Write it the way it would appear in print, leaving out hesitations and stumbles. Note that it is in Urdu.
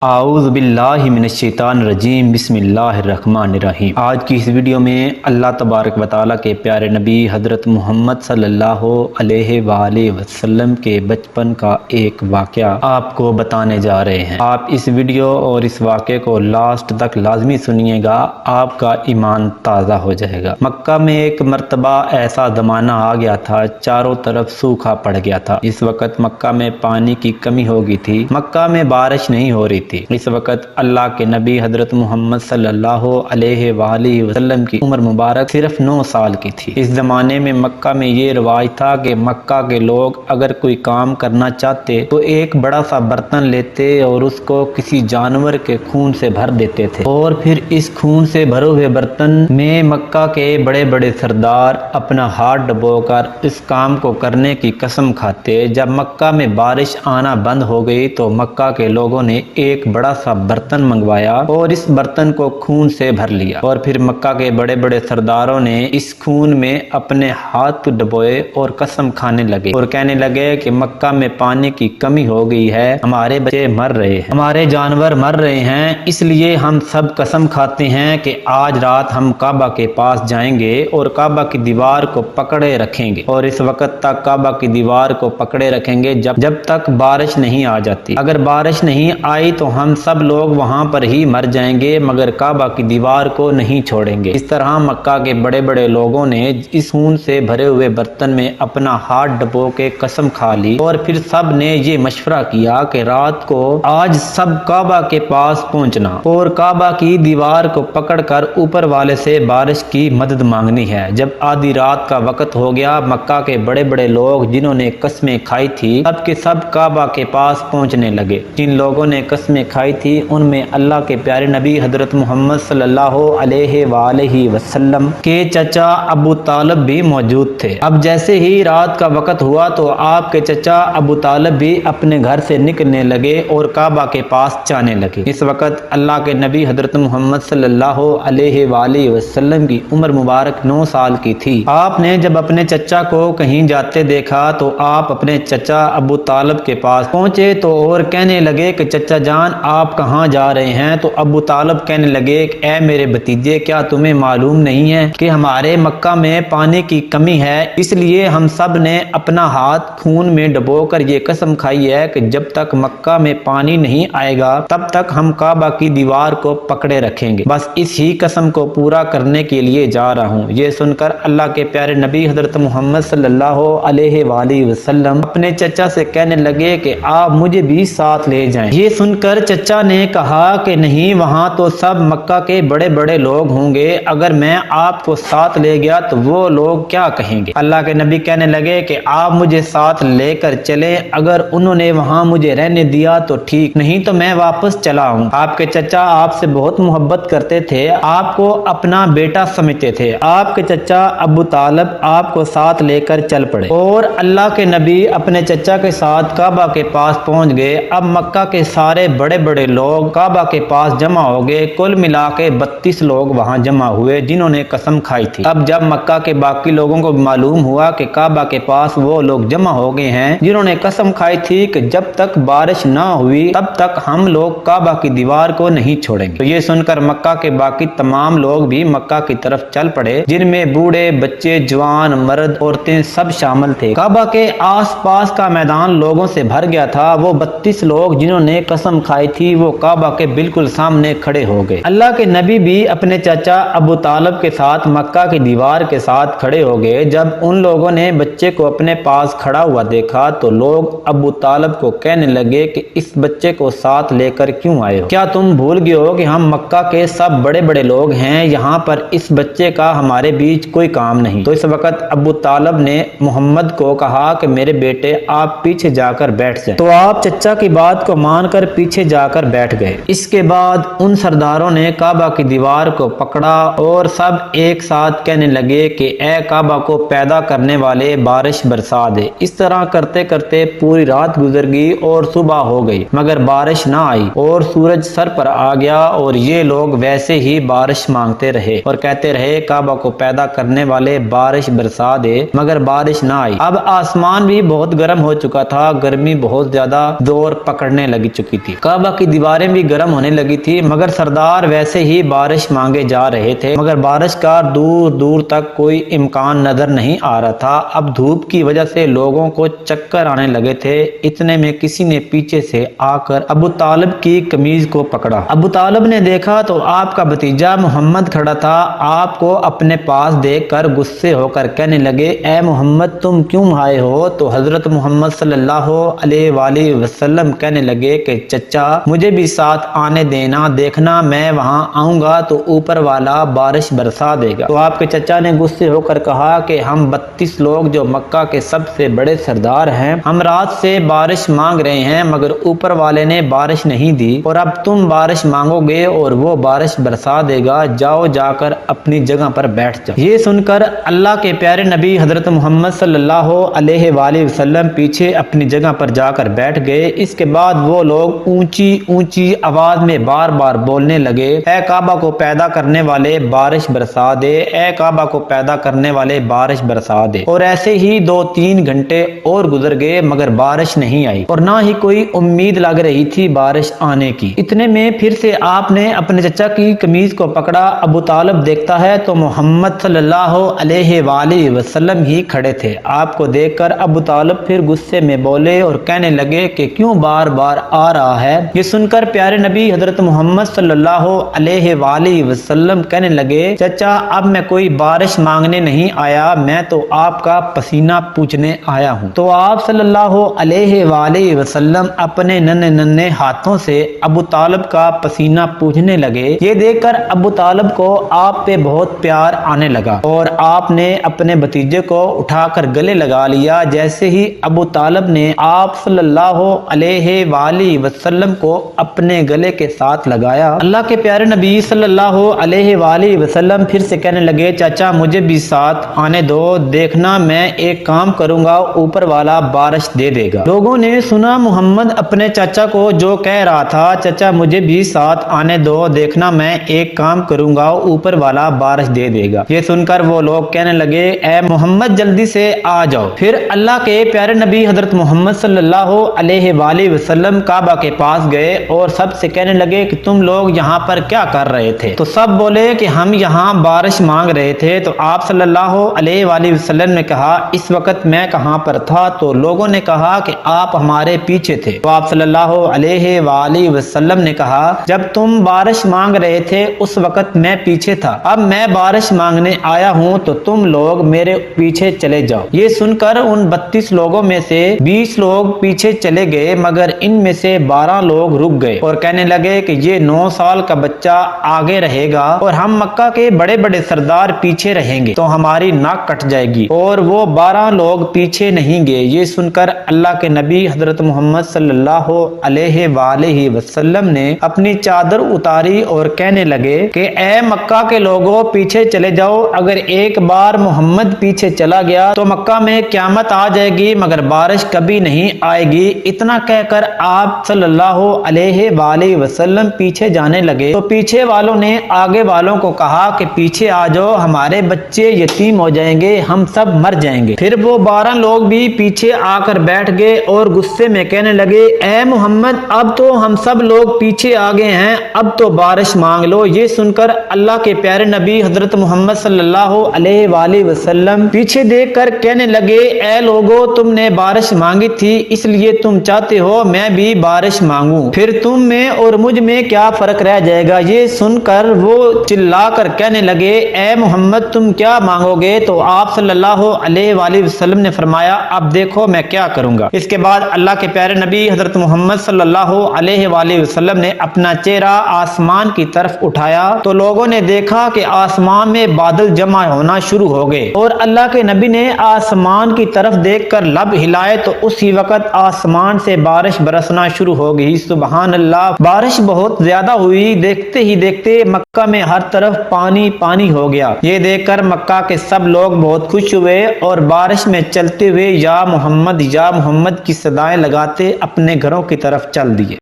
اعوذ باللہ من الشیطان الرجیم بسم اللہ الرحمن الرحیم۔ آج کی اس ویڈیو میں اللہ تبارک و تعالیٰ کے پیارے نبی حضرت محمد صلی اللہ علیہ وآلہ وسلم کے بچپن کا ایک واقعہ آپ کو بتانے جا رہے ہیں۔ آپ اس ویڈیو اور اس واقعے کو لاسٹ تک لازمی سنیے گا، آپ کا ایمان تازہ ہو جائے گا۔ مکہ میں ایک مرتبہ ایسا زمانہ آ گیا تھا، چاروں طرف سوکھا پڑ گیا تھا۔ اس وقت مکہ میں پانی کی کمی ہو گئی تھی، مکہ میں بارش نہیں ہو رہی تھی۔ اس وقت اللہ کے نبی حضرت محمد صلی اللہ علیہ وآلہ وسلم کی عمر مبارک صرف 9 سال کی تھی۔ اس زمانے میں مکہ میں یہ رواج تھا کہ مکہ کے لوگ اگر کوئی کام کرنا چاہتے تو ایک بڑا سا برتن لیتے اور اس کو کسی جانور کے خون سے بھر دیتے تھے، اور پھر اس خون سے بھرے ہوئے برتن میں مکہ کے بڑے بڑے سردار اپنا ہاتھ ڈبو کر اس کام کو کرنے کی قسم کھاتے۔ جب مکہ میں بارش آنا بند ہو گئی تو مکہ کے لوگوں نے ایک بڑا سا برتن منگوایا اور اس برتن کو خون سے بھر لیا، اور پھر مکہ کے بڑے بڑے سرداروں نے اس خون میں اپنے ہاتھ ڈبوئے اور قسم کھانے لگے اور کہنے لگے کہ مکہ میں پانی کی کمی ہو گئی ہے، ہمارے بچے مر رہے ہیں، ہمارے جانور مر رہے ہیں، اس لیے ہم سب قسم کھاتے ہیں کہ آج رات ہم کعبہ کے پاس جائیں گے اور کعبہ کی دیوار کو پکڑے رکھیں گے، اور اس وقت تک کعبہ کی دیوار کو پکڑے رکھیں گے جب تک بارش نہیں آ جاتی۔ اگر بارش نہیں آئی تو ہم سب لوگ وہاں پر ہی مر جائیں گے، مگر کعبہ کی دیوار کو نہیں چھوڑیں گے۔ اس طرح مکہ کے بڑے بڑے لوگوں نے اس خون سے بھرے ہوئے برتن میں اپنا ہاتھ ڈبو کے قسم کھا لی، اور پھر سب نے یہ مشورہ کیا کہ رات کو آج سب کعبہ کے پاس پہنچنا اور کعبہ کی دیوار کو پکڑ کر اوپر والے سے بارش کی مدد مانگنی ہے۔ جب آدھی رات کا وقت ہو گیا، مکہ کے بڑے بڑے لوگ جنہوں نے قسمیں کھائی تھی سب کے سب کعبہ کے پاس پہنچنے لگے۔ جن لوگوں نے قسمیں کھائی تھی ان میں اللہ کے پیارے نبی حضرت محمد صلی اللہ علیہ وآلہ وسلم کے چچا ابو طالب بھی موجود تھے۔ اب جیسے ہی رات کا وقت ہوا تو آپ کے چچا ابو طالب بھی اپنے گھر سے نکلنے لگے اور کعبہ کے پاس جانے لگے۔ اس وقت اللہ کے نبی حضرت محمد صلی اللہ علیہ وآلہ وسلم کی عمر مبارک 9 سال کی تھی۔ آپ نے جب اپنے چچا کو کہیں جاتے دیکھا تو آپ اپنے چچا ابو طالب کے پاس پہنچے تو اور کہنے لگے کہ چچا جان آپ کہاں جا رہے ہیں؟ تو ابو طالب کہنے لگے کہ اے میرے بھتیجے، کیا تمہیں معلوم نہیں ہے کہ ہمارے مکہ میں پانی کی کمی ہے، اس لیے ہم سب نے اپنا ہاتھ خون میں ڈبو کر یہ قسم کھائی ہے کہ جب تک مکہ میں پانی نہیں آئے گا تب تک ہم کعبہ کی دیوار کو پکڑے رکھیں گے، بس اس ہی قسم کو پورا کرنے کے لیے جا رہا ہوں۔ یہ سن کر اللہ کے پیارے نبی حضرت محمد صلی اللہ علیہ وآلہ وسلم اپنے چچا سے کہنے لگے کہ آپ مجھے بھی ساتھ لے جائیں۔ یہ سن کر چچا نے کہا کہ نہیں، وہاں تو سب مکہ کے بڑے بڑے لوگ ہوں گے، اگر میں آپ کو ساتھ لے گیا تو وہ لوگ کیا کہیں گے؟ اللہ کے نبی کہنے لگے کہ آپ مجھے ساتھ لے کر چلیں، اگر انہوں نے وہاں مجھے رہنے دیا تو ٹھیک، نہیں تو میں واپس چلا ہوں۔ آپ کے چچا آپ سے بہت محبت کرتے تھے، آپ کو اپنا بیٹا سمجھتے تھے۔ آپ کے چچا ابو طالب آپ کو ساتھ لے کر چل پڑے اور اللہ کے نبی اپنے چچا کے ساتھ کعبہ کے پاس پہنچ گئے۔ اب مکہ کے سارے بڑے بڑے لوگ کعبہ کے پاس جمع ہو گئے، کل ملا کے 32 لوگ وہاں جمع ہوئے جنہوں نے قسم کھائی تھی۔ اب جب مکہ کے باقی لوگوں کو معلوم ہوا کہ کعبہ کے پاس وہ لوگ جمع ہو گئے ہیں جنہوں نے قسم کھائی تھی کہ جب تک بارش نہ ہوئی تب تک ہم لوگ کعبہ کی دیوار کو نہیں چھوڑیں گے، تو یہ سن کر مکہ کے باقی تمام لوگ بھی مکہ کی طرف چل پڑے، جن میں بوڑھے، بچے، جوان، مرد، عورتیں سب شامل تھے۔ کعبہ کے آس پاس کا میدان لوگوں سے بھر گیا تھا۔ وہ 32 لوگ جنہوں نے قسم کھائی تھی وہ کعبہ کے بالکل سامنے کھڑے ہو گئے۔ اللہ کے نبی بھی اپنے چچا ابو طالب کے ساتھ مکہ کی دیوار کے ساتھ کھڑے ہو گئے۔ جب ان لوگوں نے بچے کو اپنے پاس کھڑا ہوا دیکھا تو لوگ ابو طالب کو کہنے لگے کہ اس بچے کو ساتھ لے کر کیوں آئے ہو؟ کیا تم بھول گئے ہو کہ ہم مکہ کے سب بڑے بڑے لوگ ہیں، یہاں پر اس بچے کا ہمارے بیچ کوئی کام نہیں۔ تو اس وقت ابو طالب نے محمد کو کہا کہ میرے بیٹے آپ پیچھے جا کر بیٹھ جائیں، تو آپ چچا کی بات کو مان کر پیچھے جا کر بیٹھ گئے۔ اس کے بعد ان سرداروں نے کعبہ کی دیوار کو پکڑا اور سب ایک ساتھ کہنے لگے کہ اے کعبہ کو پیدا کرنے والے بارش برسا دے۔ اس طرح کرتے کرتے پوری رات گزر گئی اور صبح ہو گئی مگر بارش نہ آئی اور سورج سر پر آ گیا، اور یہ لوگ ویسے ہی بارش مانگتے رہے اور کہتے رہے کعبہ کو پیدا کرنے والے بارش برسا دے، مگر بارش نہ آئی۔ اب آسمان بھی بہت گرم ہو چکا تھا، گرمی بہت زیادہ زور پکڑنے لگ چکی تھی۔ کعبہ کی دیواریں بھی گرم ہونے لگی تھی، مگر سردار ویسے ہی بارش مانگے جا رہے تھے، مگر بارش کا دور دور تک کوئی امکان نظر نہیں آ رہا تھا۔ اب دھوپ کی وجہ سے لوگوں کو چکر آنے لگے تھے۔ اتنے میں کسی نے پیچھے سے آ کر ابو طالب کی قمیض کو پکڑا۔ ابو طالب نے دیکھا تو آپ کا بھتیجا محمد کھڑا تھا۔ آپ کو اپنے پاس دیکھ کر غصے ہو کر کہنے لگے، اے محمد تم کیوں آئے ہو؟ تو حضرت محمد صلی اللہ علیہ وآلہ وسلم کہنے لگے کہ چچا مجھے بھی ساتھ آنے دینا، دیکھنا میں وہاں آؤں گا تو اوپر والا بارش برسا دے گا۔ تو آپ کے چچا نے غصے ہو کر کہا کہ ہم 32 لوگ جو مکہ کے سب سے بڑے سردار ہیں، ہم رات سے بارش مانگ رہے ہیں مگر اوپر والے نے بارش نہیں دی، اور اب تم بارش مانگو گے اور وہ بارش برسا دے گا، جاؤ جا کر اپنی جگہ پر بیٹھ جاؤ۔ یہ سن کر اللہ کے پیارے نبی حضرت محمد صلی اللہ علیہ وآلہ وسلم پیچھے اپنی جگہ پر جا کر بیٹھ گئے۔ اس کے بعد وہ لوگ اونچی اونچی آواز میں بار بار بولنے لگے، اے کعبہ کو پیدا کرنے والے بارش برسا دے، اے کعبہ کو پیدا کرنے والے بارش برسا دے۔ اور ایسے ہی 2-3 گھنٹے اور گزر گئے مگر بارش نہیں آئی، اور نہ ہی کوئی امید لگ رہی تھی بارش آنے کی۔ اتنے میں پھر سے آپ نے اپنے چچا کی قمیض کو پکڑا۔ ابو طالب دیکھتا ہے تو محمد صلی اللہ علیہ وآلہ وسلم ہی کھڑے تھے۔ آپ کو دیکھ کر ابو طالب پھر غصے میں بولے اور کہنے لگے کہ کیوں بار بار آ رہا ہے؟ یہ سن کر پیارے نبی حضرت محمد صلی اللہ علیہ وآلہ وسلم کہنے لگے، چچا اب میں کوئی بارش مانگنے نہیں آیا، میں تو آپ کا پسینہ پوچھنے آیا ہوں۔ تو آپ صلی اللہ علیہ وآلہ وسلم اپنے ننھے ہاتھوں سے ابو طالب کا پسینہ پوچھنے لگے۔ یہ دیکھ کر ابو طالب کو آپ پہ بہت پیار آنے لگا اور آپ نے اپنے بھتیجے کو اٹھا کر گلے لگا لیا۔ جیسے ہی ابو طالب نے آپ صلی اللہ علیہ وآلہ وسلم کو اپنے گلے کے ساتھ لگایا، اللہ کے پیارے نبی صلی اللہ علیہ وآلہ وسلم پھر سے کہنے لگے، چاچا مجھے بھی ساتھ آنے دو، دیکھنا میں ایک کام کروں گا اوپر والا بارش دے دے گا۔ لوگوں نے سنا محمد اپنے چاچا کو جو کہہ رہا تھا، چاچا مجھے بھی ساتھ آنے دو، دیکھنا میں ایک کام کروں گا اوپر والا بارش دے دے گا۔ یہ سن کر وہ لوگ کہنے لگے، اے محمد جلدی سے آ جاؤ۔ پھر اللہ کے پیارے نبی حضرت محمد صلی اللہ علیہ وآلہ وسلم کعبہ کے پاس گئے اور سب سے کہنے لگے کہ تم لوگ یہاں پر کیا کر رہے تھے؟ تو سب بولے کہ ہم یہاں بارش مانگ رہے تھے۔ تو آپ صلی اللہ علیہ وآلہ وسلم نے کہا، اس وقت میں کہاں پر تھا؟ تو لوگوں نے کہا کہ آپ ہمارے پیچھے تھے۔ تو آپ صلی اللہ علیہ وآلہ وسلم نے کہا، جب تم بارش مانگ رہے تھے اس وقت میں پیچھے تھا، اب میں بارش مانگنے آیا ہوں تو تم لوگ میرے پیچھے چلے جاؤ۔ یہ سن کر ان 32 لوگوں میں سے 20 لوگ پیچھے چلے گئے مگر ان میں سے 12 لوگ رک گئے اور کہنے لگے کہ یہ 9 سال کا بچہ آگے رہے گا اور ہم مکہ کے بڑے بڑے سردار پیچھے رہیں گے تو ہماری ناک کٹ جائے گی، اور وہ 12 لوگ پیچھے نہیں گئے۔ یہ سن کر اللہ کے نبی حضرت محمد صلی اللہ علیہ وآلہ وسلم نے اپنی چادر اتاری اور کہنے لگے کہ اے مکہ کے لوگوں پیچھے چلے جاؤ، اگر ایک بار محمد پیچھے چلا گیا تو مکہ میں قیامت آ جائے گی مگر بارش کبھی نہیں آئے گی۔ اتنا کہہ کر آپ صلی اللہ علیہ وآلہ وسلم پیچھے جانے لگے تو پیچھے والوں نے آگے والوں کو کہا کہ پیچھے آ جاؤ، ہمارے بچے یتیم ہو جائیں گے، ہم سب مر جائیں گے۔ پھر وہ 12 لوگ بھی پیچھے آ کر بیٹھ گئے اور غصے میں کہنے لگے، اے محمد اب تو ہم سب لوگ پیچھے آ گئے ہیں، اب تو بارش مانگ لو۔ یہ سن کر اللہ کے پیارے نبی حضرت محمد صلی اللہ علیہ وآلہ وسلم پیچھے دیکھ کر کہنے لگے، اے لوگو تم نے بارش مانگی تھی اس لیے تم چاہتے ہو میں بھی بارش مانگوں، پھر تم میں اور مجھ میں کیا فرق رہ جائے گا؟ یہ سن کر وہ چلا کر کہنے لگے، اے محمد تم کیا مانگو گے؟ تو آپ صلی اللہ علیہ وآلہ وسلم نے فرمایا، اب دیکھو میں کیا کروں گا۔ اس کے بعد اللہ کے پیارے نبی حضرت محمد صلی اللہ علیہ وآلہ وسلم نے اپنا چہرہ آسمان کی طرف اٹھایا تو لوگوں نے دیکھا کہ آسمان میں بادل جمع ہونا شروع ہو گئے، اور اللہ کے نبی نے آسمان کی طرف دیکھ کر لب ہلائے تو اسی وقت آسمان سے بارش برسنا شروع ہو گئی۔ سبحان اللہ، بارش بہت زیادہ ہوئی، دیکھتے ہی دیکھتے مکہ میں ہر طرف پانی پانی ہو گیا۔ یہ دیکھ کر مکہ کے سب لوگ بہت خوش ہوئے اور بارش میں چلتے ہوئے یا محمد کی صدائیں لگاتے اپنے گھروں کی طرف چل دیے۔